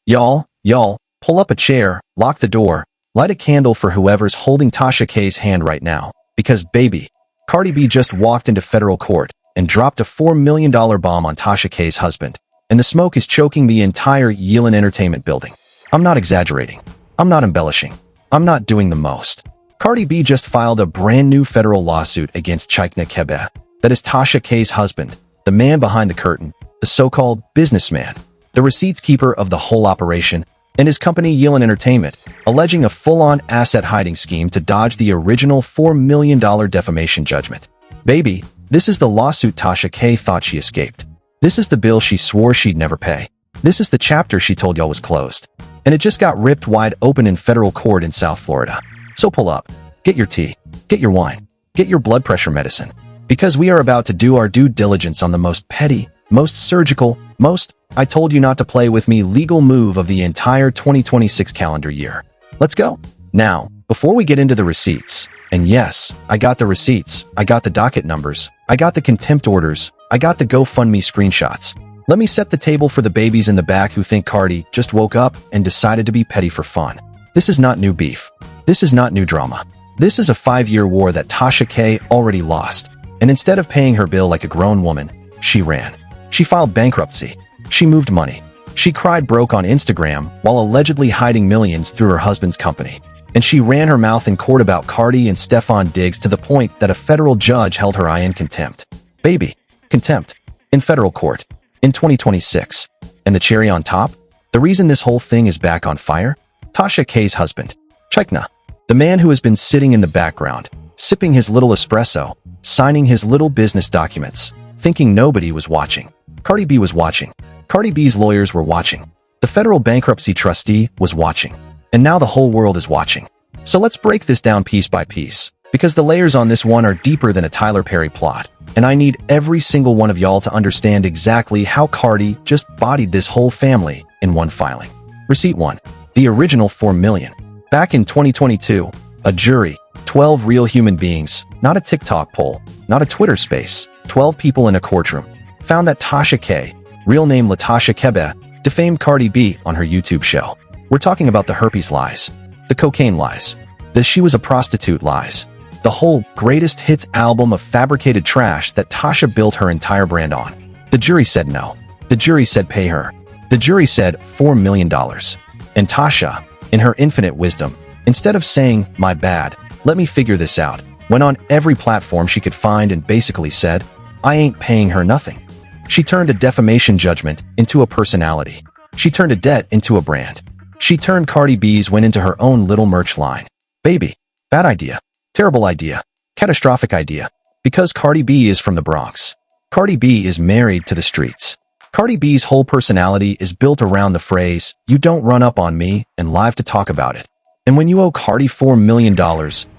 Y'all, pull up a chair, lock the door, light a candle for whoever's holding Tasha K's hand right now. Because, baby, Cardi B just walked into federal court and dropped a $4 million bomb on Tasha K's husband. And the smoke is choking the entire Yelen Entertainment building. I'm not exaggerating. I'm not embellishing. I'm not doing the most. Cardi B just filed a brand new federal lawsuit against Cheickna Kebe, that is Tasha K's husband, the man behind the curtain, the so-called businessman, the receipts keeper of the whole operation, and his company Yelen Entertainment, alleging a full-on asset hiding scheme to dodge the original $4 million defamation judgment. Baby, this is the lawsuit Tasha K thought she escaped. This is the bill she swore she'd never pay. This is the chapter she told y'all was closed. And it just got ripped wide open in federal court in South Florida. So pull up, get your tea, get your wine, get your blood pressure medicine, because we are about to do our due diligence on the most petty, most surgical, most I told you not to play with me legal move of the entire 2026 calendar year. Let's go. Now, before we get into the receipts, and yes, I got the receipts, I got the docket numbers, I got the contempt orders, I got the GoFundMe screenshots. Let me set the table for the babies in the back who think Cardi just woke up and decided to be petty for fun. This is not new beef. This is not new drama. This is a 5-year war that Tasha K already lost. And instead of paying her bill like a grown woman, she ran. She filed bankruptcy. She moved money. She cried broke on Instagram while allegedly hiding millions through her husband's company. And she ran her mouth in court about Cardi and Stefan Diggs to the point that a federal judge held her in contempt. Baby, contempt. In federal court. In 2026. And the cherry on top? The reason this whole thing is back on fire? Tasha K's husband, Cheickna, the man who has been sitting in the background, sipping his little espresso, signing his little business documents, thinking nobody was watching. Cardi B was watching. Cardi B's lawyers were watching. The federal bankruptcy trustee was watching. And now the whole world is watching. So let's break this down piece by piece, because the layers on this one are deeper than a Tyler Perry plot. And I need every single one of y'all to understand exactly how Cardi just bodied this whole family in one filing. Receipt 1. The original $4 million. Back in 2022, a jury, 12 real human beings, not a TikTok poll, not a Twitter space, 12 people in a courtroom, found that Tasha K, real name Tasha Kebe, defamed Cardi B on her YouTube show. We're talking about the herpes lies, the cocaine lies, the she was a prostitute lies, the whole greatest hits album of fabricated trash that Tasha built her entire brand on. The jury said no. The jury said pay her. The jury said $4 million. And Tasha, in her infinite wisdom, instead of saying, my bad, let me figure this out, went on every platform she could find and basically said, I ain't paying her nothing. She turned a defamation judgment into a personality. She turned a debt into a brand. She turned Cardi B's went into her own little merch line. Baby, bad idea. Terrible idea. Catastrophic idea. Because Cardi B is from the Bronx. Cardi B is married to the streets. Cardi B's whole personality is built around the phrase, you don't run up on me, and live to talk about it. And when you owe Cardi $4 million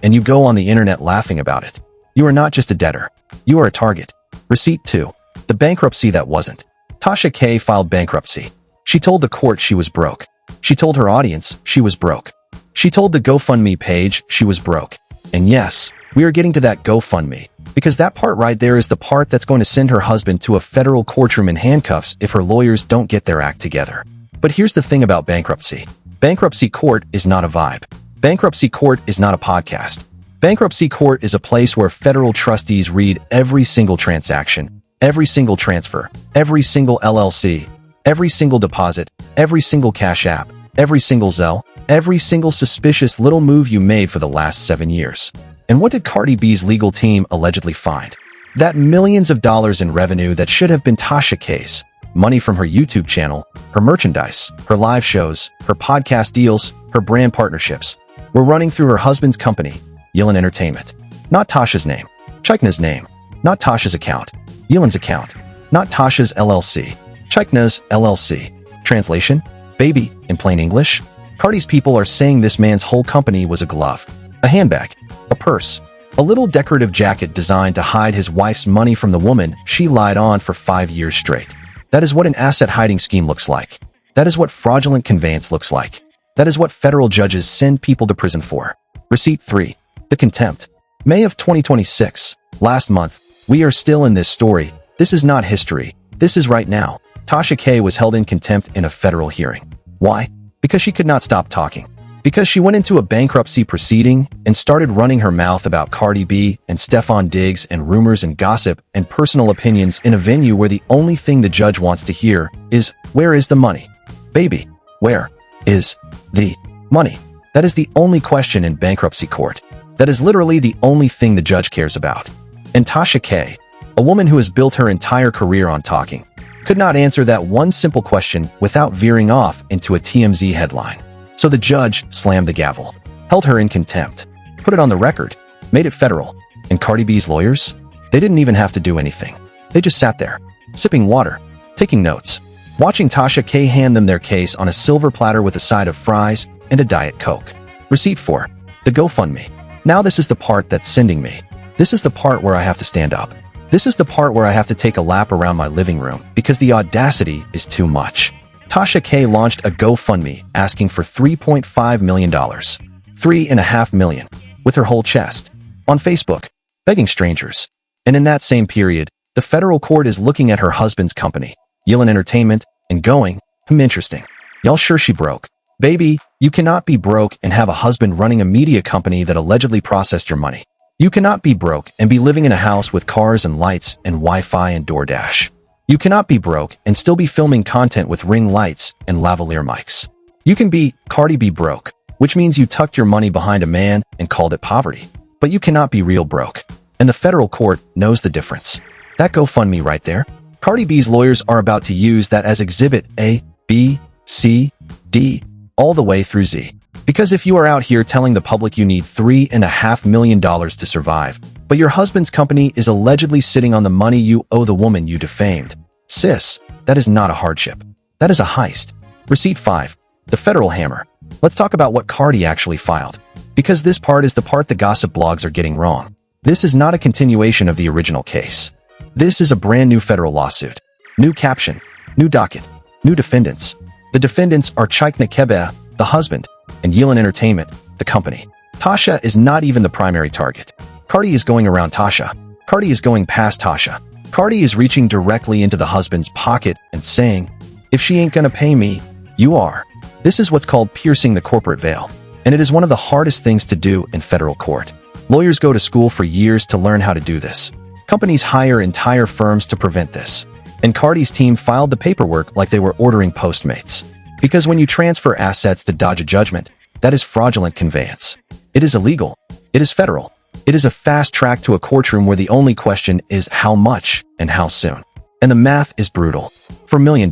and you go on the internet laughing about it, you are not just a debtor. You are a target. Receipt 2. The bankruptcy that wasn't. Tasha K filed bankruptcy. She told the court she was broke. She told her audience she was broke. She told the GoFundMe page she was broke. And yes, we are getting to that GoFundMe, because that part right there is the part that's going to send her husband to a federal courtroom in handcuffs if her lawyers don't get their act together. But here's the thing about bankruptcy. Bankruptcy court is not a vibe. Bankruptcy court is not a podcast. Bankruptcy court is a place where federal trustees read every single transaction, every single transfer, every single LLC, every single deposit, every single Cash App, every single Zelle, every single suspicious little move you made for the last 7 years. And what did Cardi B's legal team allegedly find? That millions of dollars in revenue that should have been Tasha K's, money from her YouTube channel, her merchandise, her live shows, her podcast deals, her brand partnerships, were running through her husband's company, Yelen Entertainment. Not Tasha's name, Cheickna's name, not Tasha's account, Yelen's account, not Tasha's LLC, Cheickna's LLC. Translation? Baby, in plain English, Cardi's people are saying this man's whole company was a glove, a handbag, a purse, a little decorative jacket designed to hide his wife's money from the woman she lied on for 5 years straight. That is what an asset hiding scheme looks like. That is what fraudulent conveyance looks like. That is what federal judges send people to prison for. Receipt 3. The contempt. May of 2026. Last month. We are still in this story. This is not history. This is right now. Tasha K was held in contempt in a federal hearing. Why? Because she could not stop talking. Because she went into a bankruptcy proceeding and started running her mouth about Cardi B and Stefan Diggs and rumors and gossip and personal opinions in a venue where the only thing the judge wants to hear is, where is the money? Baby, where is the money? That is the only question in bankruptcy court. That is literally the only thing the judge cares about. And Tasha K, a woman who has built her entire career on talking, could not answer that one simple question without veering off into a TMZ headline. So the judge slammed the gavel, held her in contempt, put it on the record, made it federal. And Cardi B's lawyers? They didn't even have to do anything. They just sat there, sipping water, taking notes, watching Tasha K hand them their case on a silver platter with a side of fries and a Diet Coke. Receipt for the GoFundMe. Now this is the part that's sending me. This is the part where I have to stand up. This is the part where I have to take a lap around my living room because the audacity is too much. Tasha K launched a GoFundMe asking for $3.5 million, $3.5 million, with her whole chest, on Facebook, begging strangers. And in that same period, the federal court is looking at her husband's company, Yelen Entertainment, and going, interesting. Y'all sure she broke? Baby, you cannot be broke and have a husband running a media company that allegedly processed your money. You cannot be broke and be living in a house with cars and lights and Wi-Fi and DoorDash. You cannot be broke and still be filming content with ring lights and lavalier mics. You can be Cardi B broke, which means you tucked your money behind a man and called it poverty. But you cannot be real broke. And the federal court knows the difference. That GoFundMe right there, Cardi B's lawyers are about to use that as Exhibit A, B, C, D, all the way through Z. Because if you are out here telling the public you need $3.5 million to survive, but your husband's company is allegedly sitting on the money you owe the woman you defamed, sis, that is not a hardship. That is a heist. Receipt 5. The federal hammer. Let's talk about what Cardi actually filed. Because this part is the part the gossip blogs are getting wrong. This is not a continuation of the original case. This is a brand new federal lawsuit. New caption, new docket, new defendants. The defendants are Cheickna Kebe, the husband, and Yelen Entertainment, the company. Tasha is not even the primary target. Cardi is going around Tasha. Cardi is going past Tasha. Cardi is reaching directly into the husband's pocket and saying, if she ain't gonna pay me, you are. This is what's called piercing the corporate veil. And it is one of the hardest things to do in federal court. Lawyers go to school for years to learn how to do this. Companies hire entire firms to prevent this. And Cardi's team filed the paperwork like they were ordering Postmates. Because when you transfer assets to dodge a judgment, that is fraudulent conveyance. It is illegal. It is federal. It is a fast track to a courtroom where the only question is how much and how soon. And the math is brutal. For $1 million,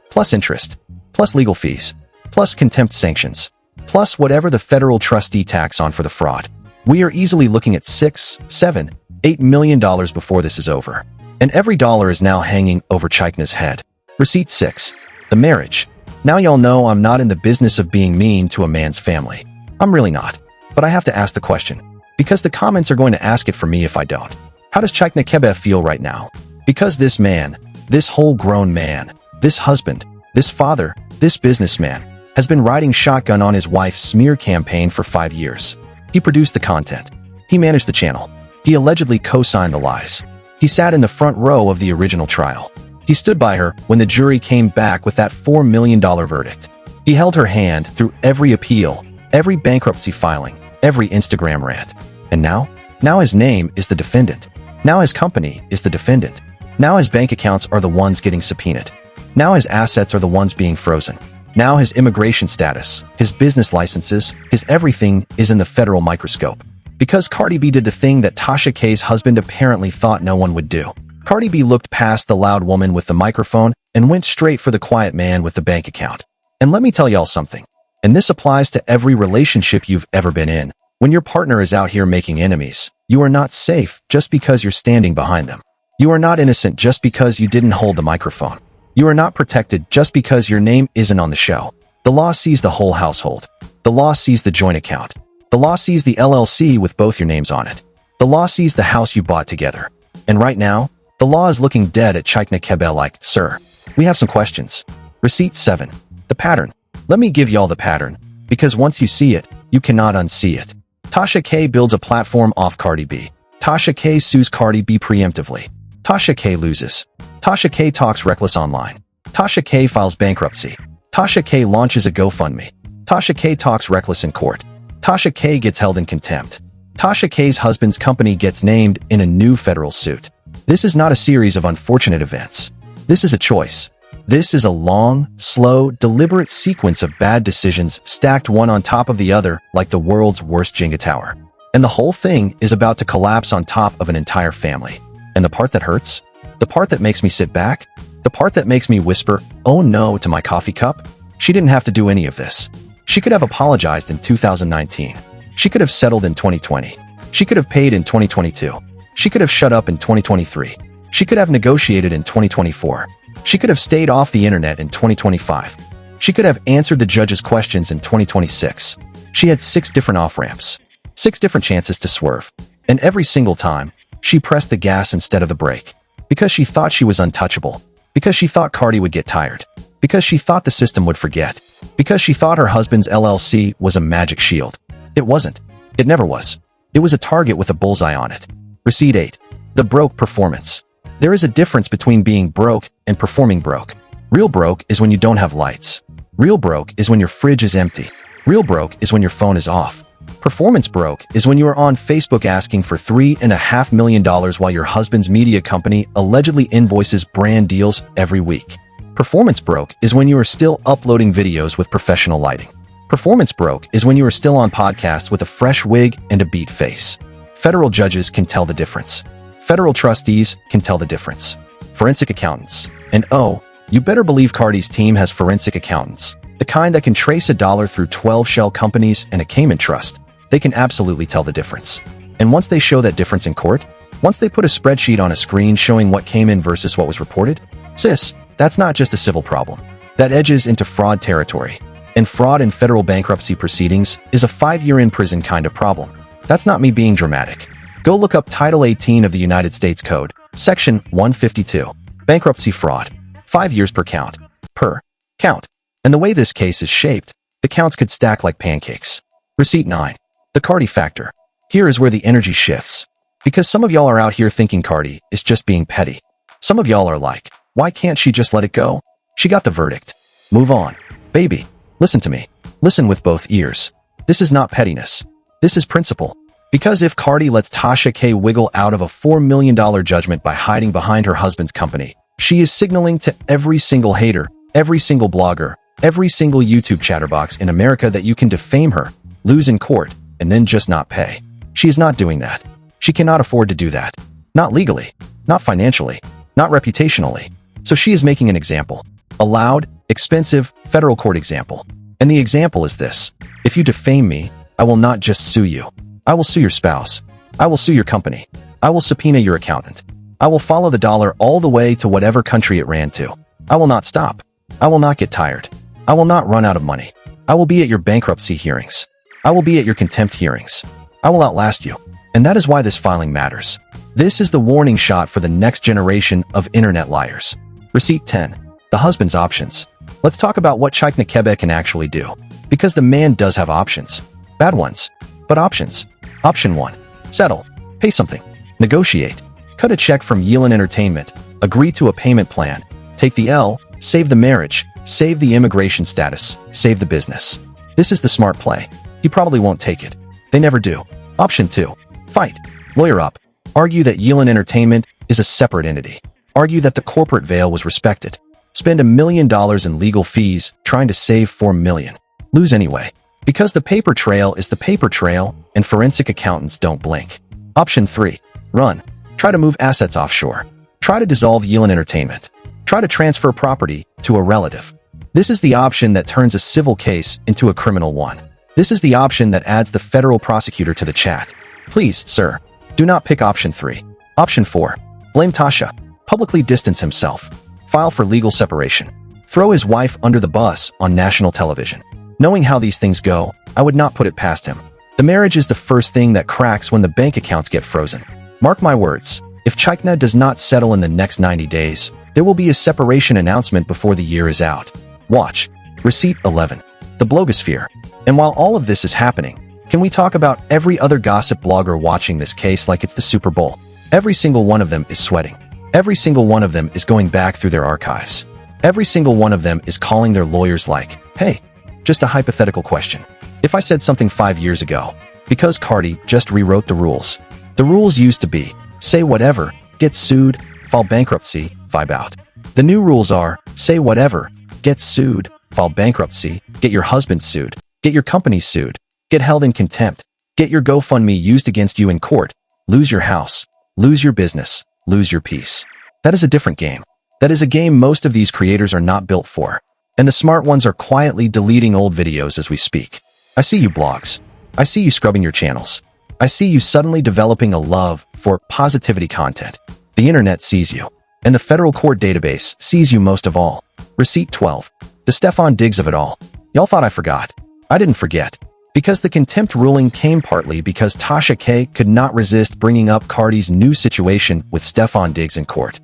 plus interest, plus legal fees, plus contempt sanctions, plus whatever the federal trustee tax on for the fraud. We are easily looking at $6, $7, $8 million before this is over. And every dollar is now hanging over Cheickna's head. Receipt 6. The marriage. Now y'all know I'm not in the business of being mean to a man's family. I'm really not. But I have to ask the question. Because the comments are going to ask it for me if I don't. How does Cheickna Kebe feel right now? Because this man, this whole grown man, this husband, this father, this businessman, has been riding shotgun on his wife's smear campaign for 5 years. He produced the content. He managed the channel. He allegedly co-signed the lies. He sat in the front row of the original trial. He stood by her when the jury came back with that $4 million verdict. He held her hand through every appeal, every bankruptcy filing, every Instagram rant. And now his name is the defendant. Now his company is the defendant. Now his bank accounts are the ones getting subpoenaed. Now his assets are the ones being frozen. Now his immigration status, his business licenses, his everything is in the federal microscope. Because Cardi B did the thing that Tasha K's husband apparently thought no one would do. Cardi B looked past the loud woman with the microphone and went straight for the quiet man with the bank account. And let me tell y'all something. And this applies to every relationship you've ever been in. When your partner is out here making enemies, you are not safe just because you're standing behind them. You are not innocent just because you didn't hold the microphone. You are not protected just because your name isn't on the show. The law sees the whole household. The law sees the joint account. The law sees the LLC with both your names on it. The law sees the house you bought together. And right now, the law is looking dead at Cheickna Kebe like, sir, we have some questions. Receipt 7. The pattern. Let me give y'all the pattern, because once you see it, you cannot unsee it. Tasha K builds a platform off Cardi B. Tasha K sues Cardi B preemptively. Tasha K loses. Tasha K talks reckless online. Tasha K files bankruptcy. Tasha K launches a GoFundMe. Tasha K talks reckless in court. Tasha K gets held in contempt. Tasha K's husband's company gets named in a new federal suit. This is not a series of unfortunate events. This is a choice. This is a long, slow, deliberate sequence of bad decisions stacked one on top of the other like the world's worst Jenga tower. And the whole thing is about to collapse on top of an entire family. And the part that hurts? The part that makes me sit back? The part that makes me whisper, "Oh no," to my coffee cup? She didn't have to do any of this. She could have apologized in 2019. She could have settled in 2020. She could have paid in 2022. She could have shut up in 2023. She could have negotiated in 2024. She could have stayed off the internet in 2025. She could have answered the judge's questions in 2026. She had 6 different off-ramps, 6 different chances to swerve. And every single time, she pressed the gas instead of the brake. Because she thought she was untouchable. Because she thought Cardi would get tired. Because she thought the system would forget. Because she thought her husband's LLC was a magic shield. It wasn't. It never was. It was a target with a bullseye on it. Receipt 8. The broke performance. There is a difference between being broke and performing broke. Real broke is when you don't have lights. Real broke is when your fridge is empty. Real broke is when your phone is off. Performance broke is when you are on Facebook asking for $3.5 million while your husband's media company allegedly invoices brand deals every week. Performance broke is when you are still uploading videos with professional lighting. Performance broke is when you are still on podcasts with a fresh wig and a beat face. Federal judges can tell the difference. Federal trustees can tell the difference. Forensic accountants. And oh, you better believe Cardi's team has forensic accountants. The kind that can trace a dollar through 12 shell companies and a Cayman trust. They can absolutely tell the difference. And once they show that difference in court, once they put a spreadsheet on a screen showing what came in versus what was reported, sis, that's not just a civil problem. That edges into fraud territory. And fraud in federal bankruptcy proceedings is a 5-year in prison kind of problem. That's not me being dramatic. Go look up Title 18 of the United States Code, Section 152. Bankruptcy fraud. 5 years per count. Per count. And the way this case is shaped, the counts could stack like pancakes. Receipt 9. The Cardi factor. Here is where the energy shifts. Because some of y'all are out here thinking Cardi is just being petty. Some of y'all are like, why can't she just let it go? She got the verdict. Move on. Baby, listen to me. Listen with both ears. This is not pettiness. This is principle. Because if Cardi lets Tasha K wiggle out of a $4 million judgment by hiding behind her husband's company, she is signaling to every single hater, every single blogger, every single YouTube chatterbox in America that you can defame her, lose in court, and then just not pay. She is not doing that. She cannot afford to do that. Not legally, not financially, not reputationally. So she is making an example. A loud, expensive, federal court example. And the example is this. If you defame me, I will not just sue you. I will sue your spouse. I will sue your company. I will subpoena your accountant. I will follow the dollar all the way to whatever country it ran to. I will not stop. I will not get tired. I will not run out of money. I will be at your bankruptcy hearings. I will be at your contempt hearings. I will outlast you. And that is why this filing matters. This is the warning shot for the next generation of internet liars. Receipt 10. The husband's options. Let's talk about what Cheickna Kebe can actually do. Because the man does have options. Bad ones. But options. Option 1. Settle. Pay something. Negotiate. Cut a check from Yelen Entertainment. Agree to a payment plan. Take the L. Save the marriage. Save the immigration status. Save the business. This is the smart play. He probably won't take it. They never do. Option 2. Fight. Lawyer up. Argue that Yelen Entertainment is a separate entity. Argue that the corporate veil was respected. Spend $1 million in legal fees trying to save $4 million. Lose anyway. Because the paper trail is the paper trail and forensic accountants don't blink. Option 3. Run. Try to move assets offshore. Try to dissolve Yelen Entertainment. Try to transfer property to a relative. This is the option that turns a civil case into a criminal one. This is the option that adds the federal prosecutor to the chat. Please, sir, do not pick option 3. Option 4. Blame Tasha. Publicly distance himself. File for legal separation. Throw his wife under the bus on national television. Knowing how these things go, I would not put it past him. The marriage is the first thing that cracks when the bank accounts get frozen. Mark my words, if Cheickna does not settle in the next 90 days, there will be a separation announcement before the year is out. Watch. Receipt 11. The blogosphere. And while all of this is happening, can we talk about every other gossip blogger watching this case like it's the Super Bowl? Every single one of them is sweating. Every single one of them is going back through their archives. Every single one of them is calling their lawyers like, hey, just a hypothetical question. If I said something 5 years ago, because Cardi just rewrote the rules. The rules used to be, say whatever, get sued, file bankruptcy, vibe out. The new rules are, say whatever, get sued, file bankruptcy, get your husband sued, get your company sued, get held in contempt, get your GoFundMe used against you in court, lose your house, lose your business, lose your peace. That is a different game. That is a game most of these creators are not built for. And the smart ones are quietly deleting old videos as we speak. I see you blogs. I see you scrubbing your channels. I see you suddenly developing a love for positivity content. The internet sees you. And the federal court database sees you most of all. Receipt 12. The Stefan Diggs of it all. Y'all thought I forgot. I didn't forget. Because the contempt ruling came partly because Tasha K could not resist bringing up Cardi's new situation with Stefan Diggs in court.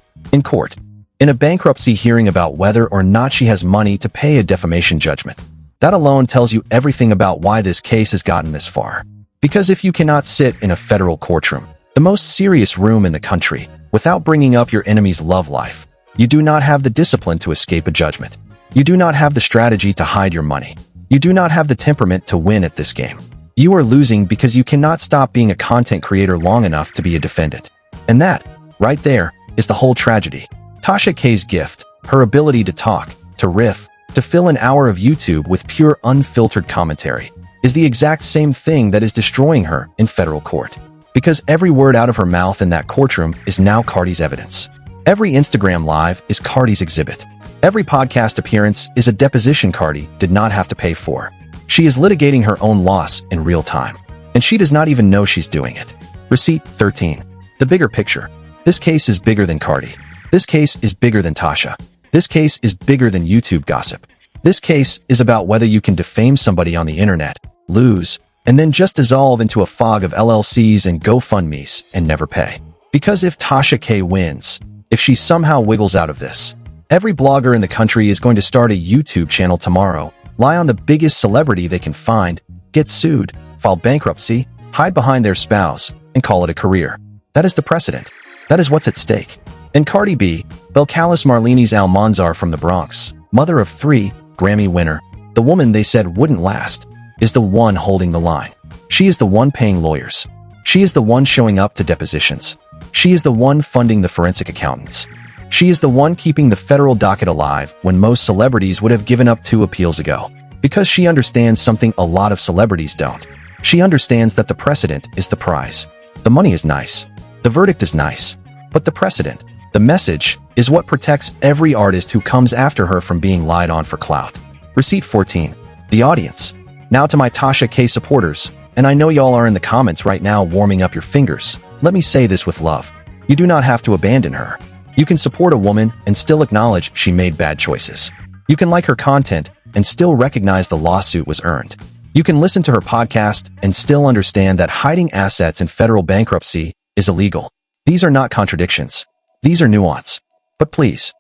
In a bankruptcy hearing about whether or not she has money to pay a defamation judgment. That alone tells you everything about why this case has gotten this far. Because if you cannot sit in a federal courtroom, the most serious room in the country, without bringing up your enemy's love life, you do not have the discipline to escape a judgment. You do not have the strategy to hide your money. You do not have the temperament to win at this game. You are losing because you cannot stop being a content creator long enough to be a defendant. And that, right there, is the whole tragedy. Tasha K's gift, her ability to talk, to riff, to fill an hour of YouTube with pure unfiltered commentary, is the exact same thing that is destroying her in federal court. Because every word out of her mouth in that courtroom is now Cardi's evidence. Every Instagram live is Cardi's exhibit. Every podcast appearance is a deposition Cardi did not have to pay for. She is litigating her own loss in real time. And she does not even know she's doing it. Receipt 13. The bigger picture. This case is bigger than Cardi. This case is bigger than Tasha. This case is bigger than YouTube gossip. This case is about whether you can defame somebody on the internet, lose, and then just dissolve into a fog of LLCs and GoFundMes and never pay. Because if Tasha K wins, if she somehow wiggles out of this, every blogger in the country is going to start a YouTube channel tomorrow, lie on the biggest celebrity they can find, get sued, file bankruptcy, hide behind their spouse, and call it a career. That is the precedent. That is what's at stake. And Cardi B, Belcalis Marleni's Almanzar from the Bronx, mother of 3, Grammy winner, the woman they said wouldn't last, is the one holding the line. She is the one paying lawyers. She is the one showing up to depositions. She is the one funding the forensic accountants. She is the one keeping the federal docket alive when most celebrities would have given up 2 appeals ago. Because she understands something a lot of celebrities don't. She understands that the precedent is the prize. The money is nice. The verdict is nice. But the precedent, the message, is what protects every artist who comes after her from being lied on for clout. Receipt 14. The audience. Now to my Tasha K supporters, and I know y'all are in the comments right now warming up your fingers. Let me say this with love. You do not have to abandon her. You can support a woman and still acknowledge she made bad choices. You can like her content and still recognize the lawsuit was earned. You can listen to her podcast and still understand that hiding assets in federal bankruptcy is illegal. These are not contradictions. These are nuance. But please,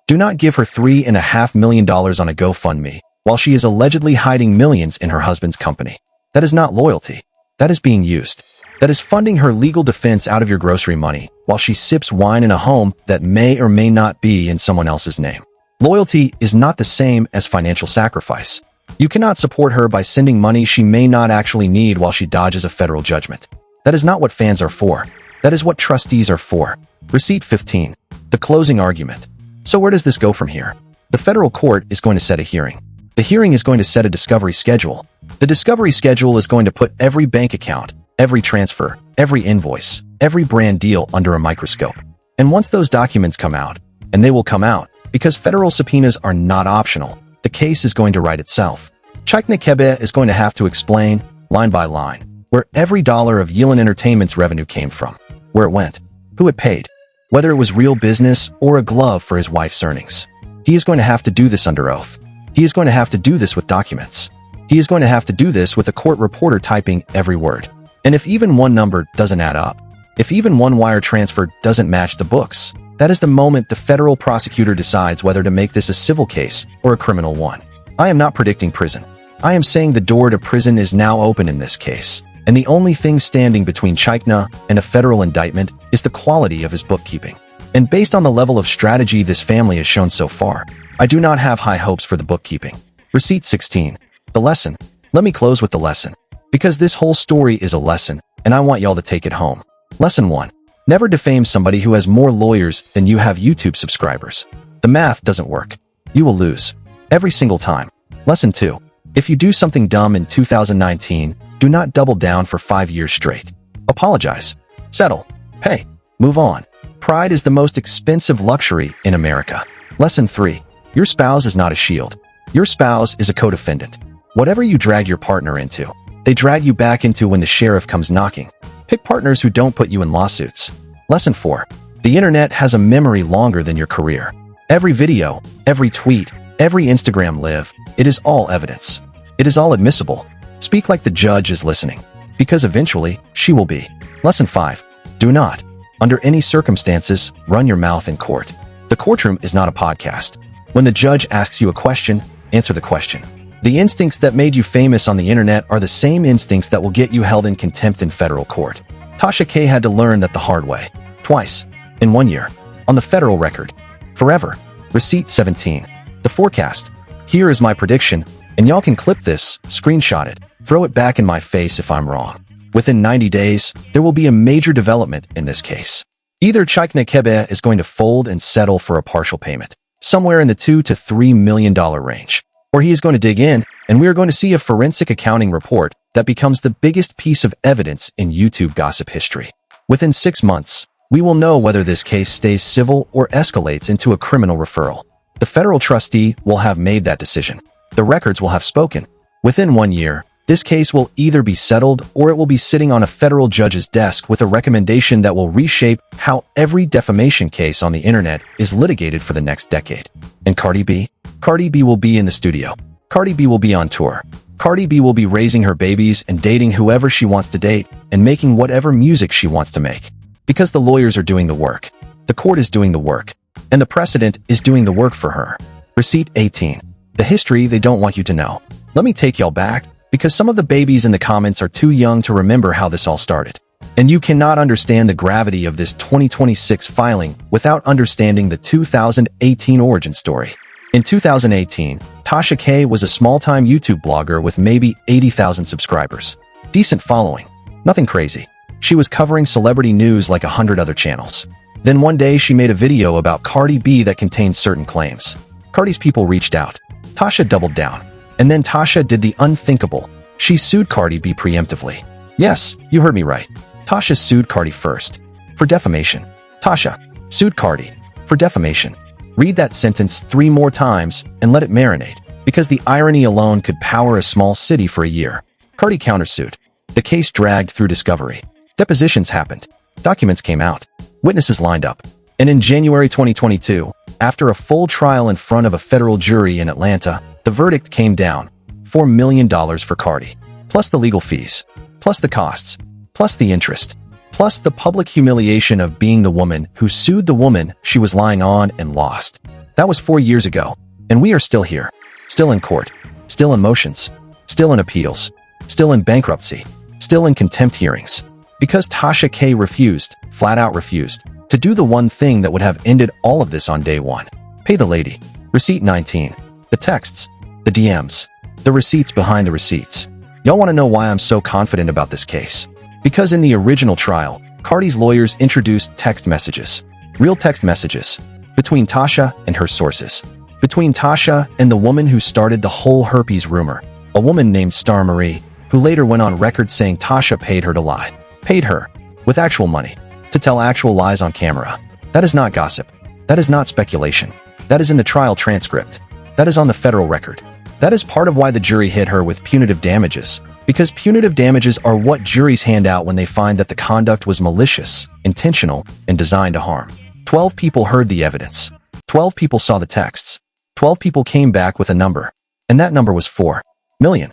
do not give her $3.5 million on a GoFundMe while she is allegedly hiding millions in her husband's company. That is not loyalty. That is being used. That is funding her legal defense out of your grocery money while she sips wine in a home that may or may not be in someone else's name. Loyalty is not the same as financial sacrifice. You cannot support her by sending money she may not actually need while she dodges a federal judgment. That is not what fans are for. That is what trustees are for. Receipt 15. The closing argument. So where does this go from here? The federal court is going to set a hearing. The hearing is going to set a discovery schedule. The discovery schedule is going to put every bank account, every transfer, every invoice, every brand deal under a microscope. And once those documents come out, and they will come out, because federal subpoenas are not optional, the case is going to write itself. Cheickna Kebe is going to have to explain, line by line, where every dollar of Yelen Entertainment's revenue came from, where it went, who it paid, whether it was real business or a glove for his wife's earnings. He is going to have to do this under oath. He is going to have to do this with documents. He is going to have to do this with a court reporter typing every word. And if even one number doesn't add up, if even one wire transfer doesn't match the books, that is the moment the federal prosecutor decides whether to make this a civil case or a criminal one. I am not predicting prison. I am saying the door to prison is now open in this case. And the only thing standing between Cheickna and a federal indictment is the quality of his bookkeeping. And based on the level of strategy this family has shown so far, I do not have high hopes for the bookkeeping. Receipt 16. The lesson. Let me close with the lesson, because this whole story is a lesson, and I want y'all to take it home. Lesson 1. Never defame somebody who has more lawyers than you have YouTube subscribers. The math doesn't work. You will lose. Every single time. Lesson 2. If you do something dumb in 2019, do not double down for 5 years straight. Apologize. Settle. Pay. Move on. Pride is the most expensive luxury in America. Lesson 3. Your spouse is not a shield. Your spouse is a co-defendant. Whatever you drag your partner into, they drag you back into when the sheriff comes knocking. Pick partners who don't put you in lawsuits. Lesson 4. The internet has a memory longer than your career. Every video, every tweet, every Instagram live, it is all evidence. It is all admissible. Speak like the judge is listening, because eventually she will be. Lesson 5. Do not, under any circumstances, run your mouth in court. The courtroom is not a podcast. When the judge asks you a question, answer the question. The instincts that made you famous on the internet are the same instincts that will get you held in contempt in federal court. Tasha K had to learn that the hard way. Twice. In 1 year. On the federal record. Forever. Receipt 17. The forecast. Here is my prediction, and y'all can clip this, screenshot it, throw it back in my face if I'm wrong. Within 90 days, there will be a major development in this case. Either Cheickna Kebe is going to fold and settle for a partial payment, somewhere in the $2 to $3 million range, or he is going to dig in, and we are going to see a forensic accounting report that becomes the biggest piece of evidence in YouTube gossip history. Within 6 months, we will know whether this case stays civil or escalates into a criminal referral. The federal trustee will have made that decision. The records will have spoken. Within 1 year, this case will either be settled or it will be sitting on a federal judge's desk with a recommendation that will reshape how every defamation case on the internet is litigated for the next decade. And Cardi B? Cardi B will be in the studio. Cardi B will be on tour. Cardi B will be raising her babies and dating whoever she wants to date and making whatever music she wants to make. Because the lawyers are doing the work. The court is doing the work. And the precedent is doing the work for her. Receipt 18. The history they don't want you to know. Let me take y'all back, because some of the babies in the comments are too young to remember how this all started. And you cannot understand the gravity of this 2026 filing without understanding the 2018 origin story. In 2018, Tasha K was a small-time YouTube blogger with maybe 80,000 subscribers. Decent following. Nothing crazy. She was covering celebrity news like 100 other channels. Then one day she made a video about Cardi B that contained certain claims. Cardi's people reached out. Tasha doubled down. And then Tasha did the unthinkable. She sued Cardi B preemptively. Yes, you heard me right. Tasha sued Cardi first. For defamation. Tasha sued Cardi for defamation. Read that sentence 3 more times and let it marinate, because the irony alone could power a small city for a year. Cardi countersued. The case dragged through discovery. Depositions happened. Documents came out. Witnesses lined up. And in January 2022, after a full trial in front of a federal jury in Atlanta, the verdict came down. $4 million for Cardi. Plus the legal fees. Plus the costs. Plus the interest. Plus the public humiliation of being the woman who sued the woman she was lying on and lost. That was 4 years ago. And we are still here. Still in court. Still in motions. Still in appeals. Still in bankruptcy. Still in contempt hearings. Because Tasha K refused, flat out refused, to do the one thing that would have ended all of this on day one. Pay the lady. Receipt 19. The texts. The DMs. The receipts behind the receipts. Y'all want to know why I'm so confident about this case? Because in the original trial, Cardi's lawyers introduced text messages. Real text messages. Between Tasha and her sources. Between Tasha and the woman who started the whole herpes rumor. A woman named Star Marie, who later went on record saying Tasha paid her to lie. Paid her. With actual money. To tell actual lies on camera. That is not gossip. That is not speculation. That is in the trial transcript. That is on the federal record. That is part of why the jury hit her with punitive damages. Because punitive damages are what juries hand out when they find that the conduct was malicious, intentional, and designed to harm. 12 people heard the evidence. 12 people saw the texts. 12 people came back with a number. And that number was $4 million.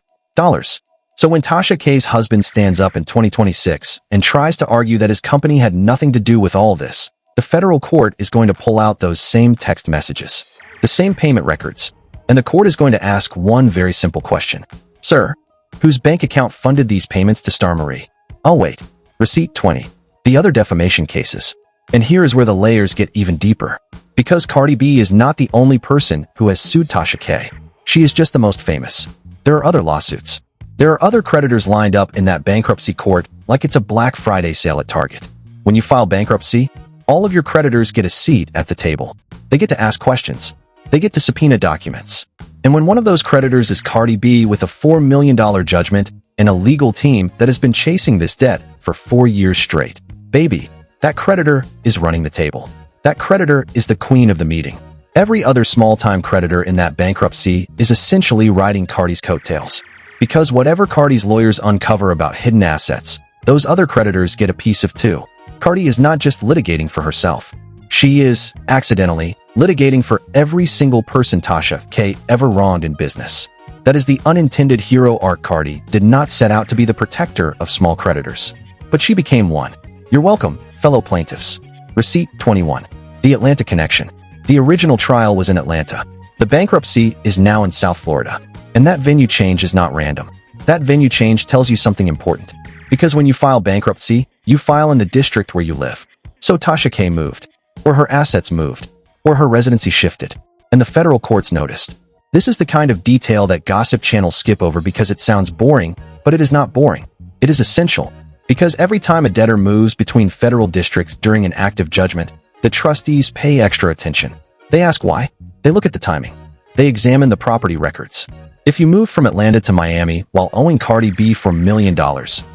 So when Tasha K's husband stands up in 2026 and tries to argue that his company had nothing to do with all this, the federal court is going to pull out those same text messages, the same payment records, and the court is going to ask one very simple question. Sir, whose bank account funded these payments to Star Marie? I'll wait. Receipt 20. The other defamation cases. And here is where the layers get even deeper. Because Cardi B is not the only person who has sued Tasha K. She is just the most famous. There are other lawsuits. There are other creditors lined up in that bankruptcy court like it's a Black Friday sale at Target. When you file bankruptcy, all of your creditors get a seat at the table. They get to ask questions. They get to subpoena documents. And when one of those creditors is Cardi B with a $4 million judgment and a legal team that has been chasing this debt for 4 years straight, baby, that creditor is running the table. That creditor is the queen of the meeting. Every other small-time creditor in that bankruptcy is essentially riding Cardi's coattails. Because whatever Cardi's lawyers uncover about hidden assets, those other creditors get a piece of too. Cardi is not just litigating for herself. She is, accidentally, litigating for every single person Tasha K ever wronged in business. That is the unintended hero arc. Cardi did not set out to be the protector of small creditors. But she became one. You're welcome, fellow plaintiffs. Receipt 21. The Atlanta Connection. The original trial was in Atlanta. The bankruptcy is now in South Florida. And that venue change is not random. That venue change tells you something important. Because when you file bankruptcy, you file in the district where you live. So Tasha K moved. Or her assets moved. Or her residency shifted. And the federal courts noticed. This is the kind of detail that gossip channels skip over because it sounds boring, but it is not boring. It is essential. Because every time a debtor moves between federal districts during an active judgment, the trustees pay extra attention. They ask why. They look at the timing. They examine the property records. If you move from Atlanta to Miami while owing Cardi B for $1 million,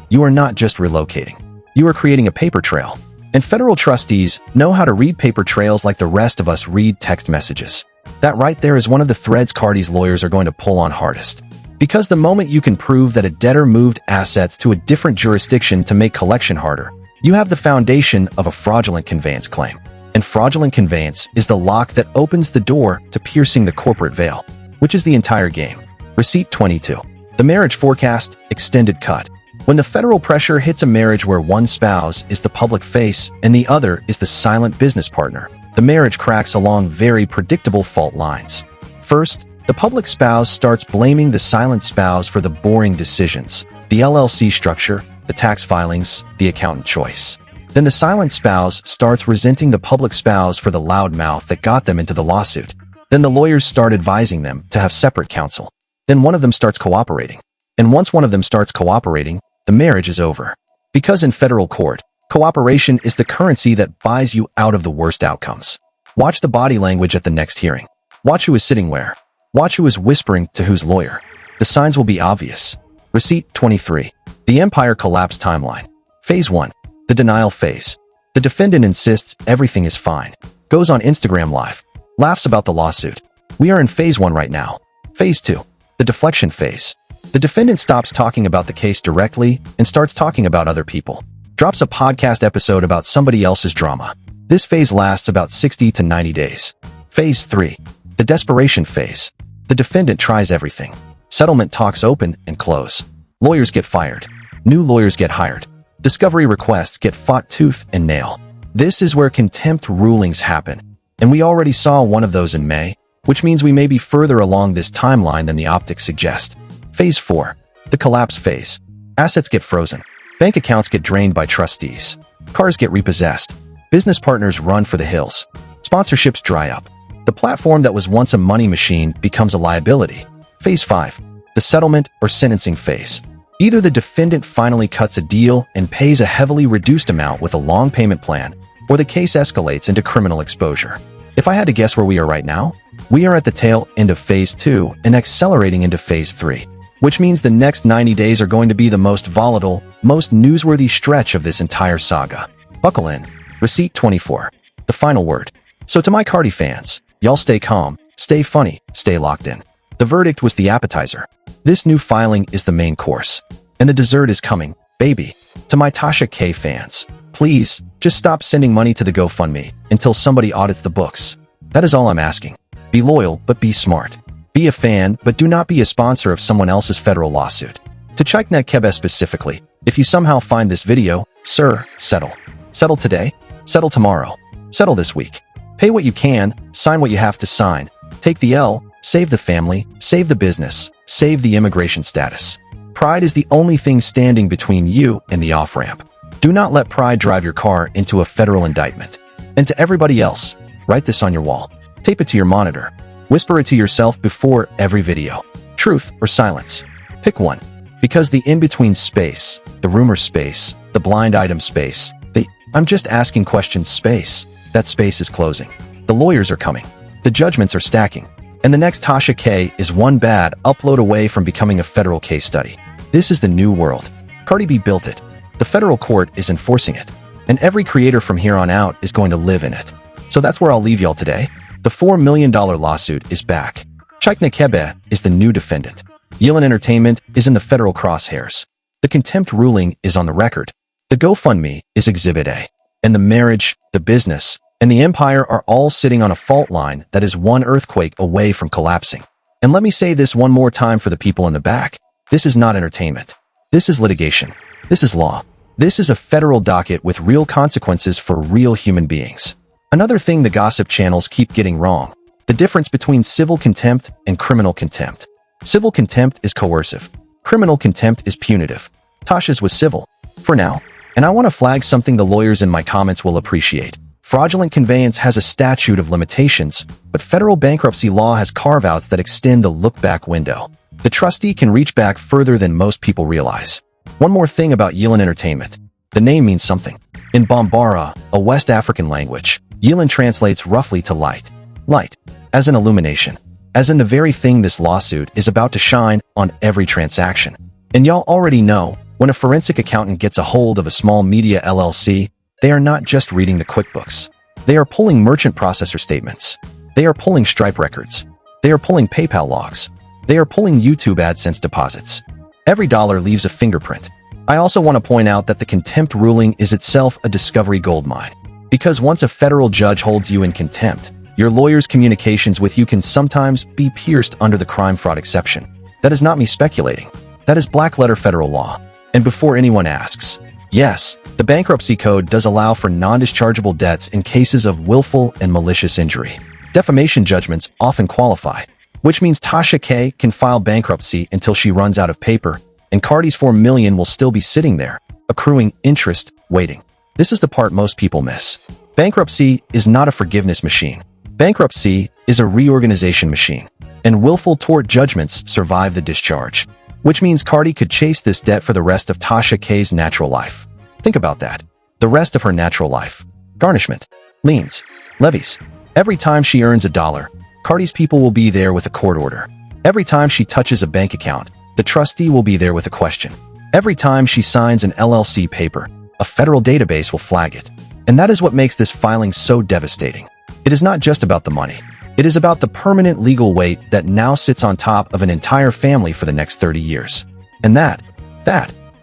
you are not just relocating. You are creating a paper trail. And federal trustees know how to read paper trails like the rest of us read text messages. That right there is one of the threads Cardi's lawyers are going to pull on hardest. Because the moment you can prove that a debtor moved assets to a different jurisdiction to make collection harder, you have the foundation of a fraudulent conveyance claim. And fraudulent conveyance is the lock that opens the door to piercing the corporate veil, which is the entire game. Receipt 22. The Marriage Forecast, Extended Cut. When the federal pressure hits a marriage where one spouse is the public face and the other is the silent business partner, the marriage cracks along very predictable fault lines. First, the public spouse starts blaming the silent spouse for the boring decisions, the LLC structure, the tax filings, the accountant choice. Then the silent spouse starts resenting the public spouse for the loud mouth that got them into the lawsuit. Then the lawyers start advising them to have separate counsel. Then one of them starts cooperating. And once one of them starts cooperating, the marriage is over. Because in federal court, cooperation is the currency that buys you out of the worst outcomes. Watch the body language at the next hearing. Watch who is sitting where. Watch who is whispering to whose lawyer. The signs will be obvious. Receipt 23. The Empire Collapse Timeline. Phase 1. The denial phase. The defendant insists everything is fine. Goes on Instagram Live. Laughs about the lawsuit. We are in phase 1 right now. Phase 2. The deflection phase. The defendant stops talking about the case directly and starts talking about other people. Drops a podcast episode about somebody else's drama. This phase lasts about 60 to 90 days. Phase 3. The desperation phase. The defendant tries everything. Settlement talks open and close. Lawyers get fired. New lawyers get hired. Discovery requests get fought tooth and nail. This is where contempt rulings happen. And we already saw one of those in May, which means we may be further along this timeline than the optics suggest. Phase 4. The collapse phase. Assets get frozen. Bank accounts get drained by trustees. Cars get repossessed. Business partners run for the hills. Sponsorships dry up. The platform that was once a money machine becomes a liability. Phase 5. The settlement or sentencing phase. Either the defendant finally cuts a deal and pays a heavily reduced amount with a long payment plan, or the case escalates into criminal exposure. If I had to guess where we are right now, we are at the tail end of Phase 2 and accelerating into Phase 3, which means the next 90 days are going to be the most volatile, most newsworthy stretch of this entire saga. Buckle in. Receipt 24. The final word. So to my Cardi fans, y'all stay calm, stay funny, stay locked in. The verdict was the appetizer. This new filing is the main course. And the dessert is coming, baby. To my Tasha K fans, please, just stop sending money to the GoFundMe until somebody audits the books. That is all I'm asking. Be loyal, but be smart. Be a fan, but do not be a sponsor of someone else's federal lawsuit. To Cheickna Kebe specifically, if you somehow find this video, sir, settle. Settle today, settle tomorrow, settle this week. Pay what you can, sign what you have to sign. Take the L, save the family, save the business, save the immigration status. Pride is the only thing standing between you and the off-ramp. Do not let pride drive your car into a federal indictment. And to everybody else, write this on your wall. Tape it to your monitor. Whisper it to yourself before every video. Truth or silence? Pick one. Because the in-between space, the rumor space, the blind item space, the I'm just asking questions space, that space is closing. The lawyers are coming. The judgments are stacking. And the next Tasha K is one bad upload away from becoming a federal case study. This is the new world. Cardi B built it. The federal court is enforcing it. And every creator from here on out is going to live in it. So that's where I'll leave y'all today. The $4 million lawsuit is back. Cheickna Kebe is the new defendant. Yelen Entertainment is in the federal crosshairs. The contempt ruling is on the record. The GoFundMe is Exhibit A. And the marriage, the business, and the empire are all sitting on a fault line that is one earthquake away from collapsing. And let me say this one more time for the people in the back. This is not entertainment. This is litigation. This is law. This is a federal docket with real consequences for real human beings. Another thing the gossip channels keep getting wrong: the difference between civil contempt and criminal contempt. Civil contempt is coercive. Criminal contempt is punitive. Tasha's was civil. For now. And I want to flag something the lawyers in my comments will appreciate. Fraudulent conveyance has a statute of limitations, but federal bankruptcy law has carve-outs that extend the look-back window. The trustee can reach back further than most people realize. One more thing about Yelen Entertainment. The name means something. In Bambara, a West African language, Yelen translates roughly to light. Light. As in illumination. As in the very thing this lawsuit is about to shine on every transaction. And y'all already know, when a forensic accountant gets a hold of a small media LLC, they are not just reading the QuickBooks. They are pulling merchant processor statements. They are pulling Stripe records. They are pulling PayPal logs. They are pulling YouTube AdSense deposits. Every dollar leaves a fingerprint. I also want to point out that the contempt ruling is itself a discovery goldmine. Because once a federal judge holds you in contempt, your lawyer's communications with you can sometimes be pierced under the crime fraud exception. That is not me speculating. That is black-letter federal law. And before anyone asks, yes, the bankruptcy code does allow for non-dischargeable debts in cases of willful and malicious injury. Defamation judgments often qualify, which means Tasha K can file bankruptcy until she runs out of paper, and Cardi's $4 million will still be sitting there, accruing interest, waiting. This is the part most people miss. Bankruptcy is not a forgiveness machine. Bankruptcy is a reorganization machine, and willful tort judgments survive the discharge, which means Cardi could chase this debt for the rest of Tasha K's natural life. Think about that. The rest of her natural life. Garnishment. Liens. Levies. Every time she earns $1, Cardi's people will be there with a court order. Every time she touches a bank account, the trustee will be there with a question. Every time she signs an LLC paper, a federal database will flag it. And that is what makes this filing so devastating. It is not just about the money. It is about the permanent legal weight that now sits on top of an entire family for the next 30 years. And that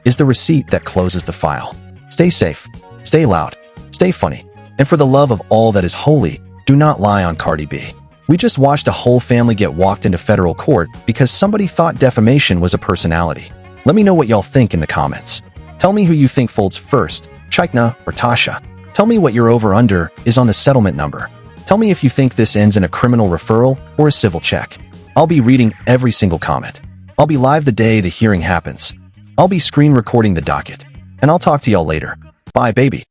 is the receipt that closes the file. Stay safe, stay loud, stay funny, and for the love of all that is holy, do not lie on Cardi B. We just watched a whole family get walked into federal court because somebody thought defamation was a personality. Let me know what y'all think in the comments. Tell me who you think folds first, Cheickna or Tasha. Tell me what your over-under is on the settlement number. Tell me if you think this ends in a criminal referral or a civil check. I'll be reading every single comment. I'll be live the day the hearing happens. I'll be screen recording the docket. And I'll talk to y'all later. Bye, baby.